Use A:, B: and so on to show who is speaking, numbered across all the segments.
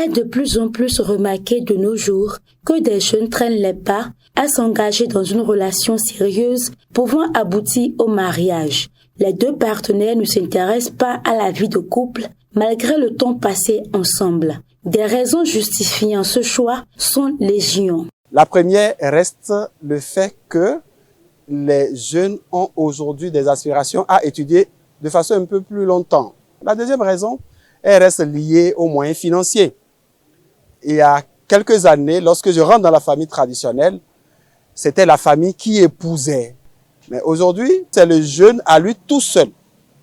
A: est de plus en plus remarqué de nos jours que des jeunes traînent les pas à s'engager dans une relation sérieuse pouvant aboutir au mariage. Les deux partenaires ne s'intéressent pas à la vie de couple malgré le temps passé ensemble. Des raisons justifiant ce choix sont légion.
B: La première reste le fait que les jeunes ont aujourd'hui des aspirations à étudier de façon un peu plus longtemps. La deuxième raison, elle reste liée aux moyens financiers. Il y a quelques années, lorsque je rentre dans la famille traditionnelle, c'était la famille qui épousait. Mais aujourd'hui, c'est le jeune à lui tout seul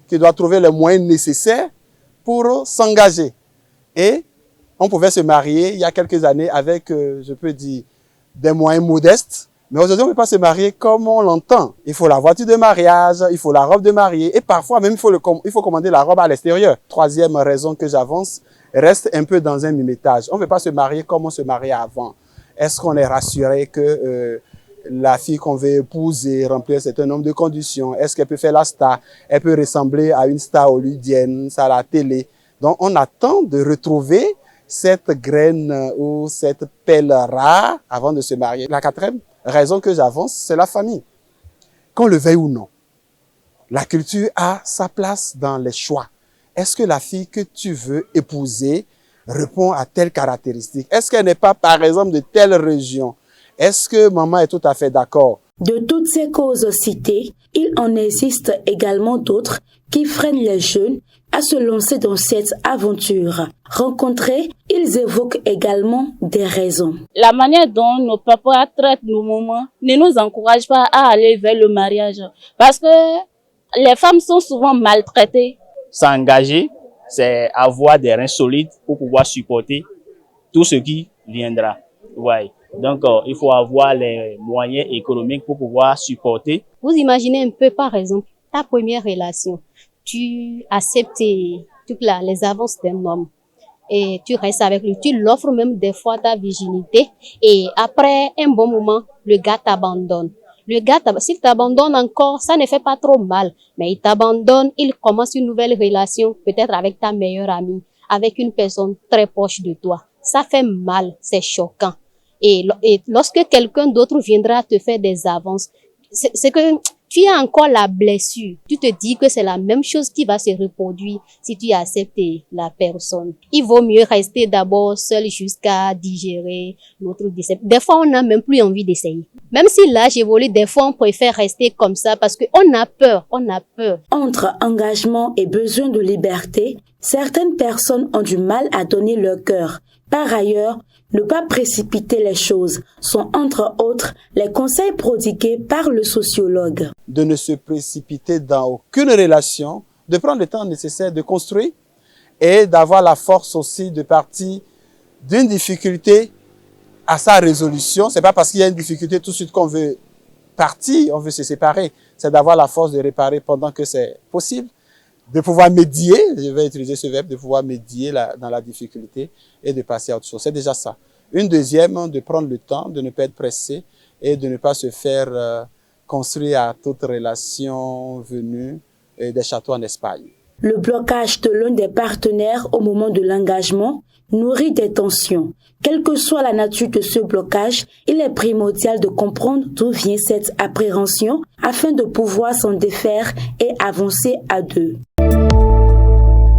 B: qui doit trouver les moyens nécessaires pour s'engager. Et on pouvait se marier il y a quelques années avec, je peux dire, des moyens modestes. Mais aujourd'hui, on ne peut pas se marier comme on l'entend. Il faut la voiture de mariage, il faut la robe de mariée et parfois même il faut commander la robe à l'extérieur. Troisième raison que j'avance, reste un peu dans un mimétage. On ne veut pas se marier comme on se mariait avant. Est-ce qu'on est rassuré que la fille qu'on veut épouser remplit un certain nombre de conditions? Est-ce qu'elle peut faire la star? Elle peut ressembler à une star hollywoodienne, ça à la télé. Donc on attend de retrouver cette graine ou cette pelle rare avant de se marier. La quatrième raison que j'avance, c'est la famille. Qu'on le veuille ou non, la culture a sa place dans les choix. Est-ce que la fille que tu veux épouser répond à telle caractéristique? Est-ce qu'elle n'est pas, par exemple, de telle région? Est-ce que maman est tout à fait d'accord?
A: De toutes ces causes citées, il en existe également d'autres qui freinent les jeunes à se lancer dans cette aventure. Rencontrés, ils évoquent également des raisons.
C: La manière dont nos papas traitent nos mamans ne nous encourage pas à aller vers le mariage. Parce que les femmes sont souvent maltraitées.
D: S'engager, c'est avoir des reins solides pour pouvoir supporter tout ce qui viendra. Ouais. Donc, il faut avoir les moyens économiques pour pouvoir supporter.
E: Vous imaginez un peu, par exemple, ta première relation. Tu acceptes les avances d'un homme et tu restes avec lui. Tu l'offres même des fois ta virginité et après un bon moment, le gars t'abandonne. S'il t'abandonne encore, ça ne fait pas trop mal. Mais il t'abandonne, il commence une nouvelle relation, peut-être avec ta meilleure amie, avec une personne très proche de toi. Ça fait mal, c'est choquant. Et lorsque quelqu'un d'autre viendra te faire des avances, c'est que tu as encore la blessure. Tu te dis que c'est la même chose qui va se reproduire si tu acceptes la personne. Il vaut mieux rester d'abord seul jusqu'à digérer l'autre décès. Des fois, on n'a même plus envie d'essayer. Même si l'âge évolue, des fois, on préfère rester comme ça parce qu'on a peur.
A: Entre engagement et besoin de liberté, certaines personnes ont du mal à donner leur cœur. Par ailleurs, ne pas précipiter les choses sont entre autres les conseils prodigués par le sociologue.
B: De ne se précipiter dans aucune relation, de prendre le temps nécessaire de construire et d'avoir la force aussi de partir d'une difficulté à sa résolution. C'est pas parce qu'il y a une difficulté tout de suite qu'on veut partir, on veut se séparer. C'est d'avoir la force de réparer pendant que c'est possible. De pouvoir médier, je vais utiliser ce verbe, de pouvoir médier dans la difficulté et de passer à autre chose. C'est déjà ça. Une deuxième, de prendre le temps, de ne pas être pressé et de ne pas se faire construire à toute relation venue des châteaux en Espagne.
A: Le blocage de l'un des partenaires au moment de l'engagement nourrit des tensions. Quelle que soit la nature de ce blocage, il est primordial de comprendre d'où vient cette appréhension afin de pouvoir s'en défaire et avancer à deux.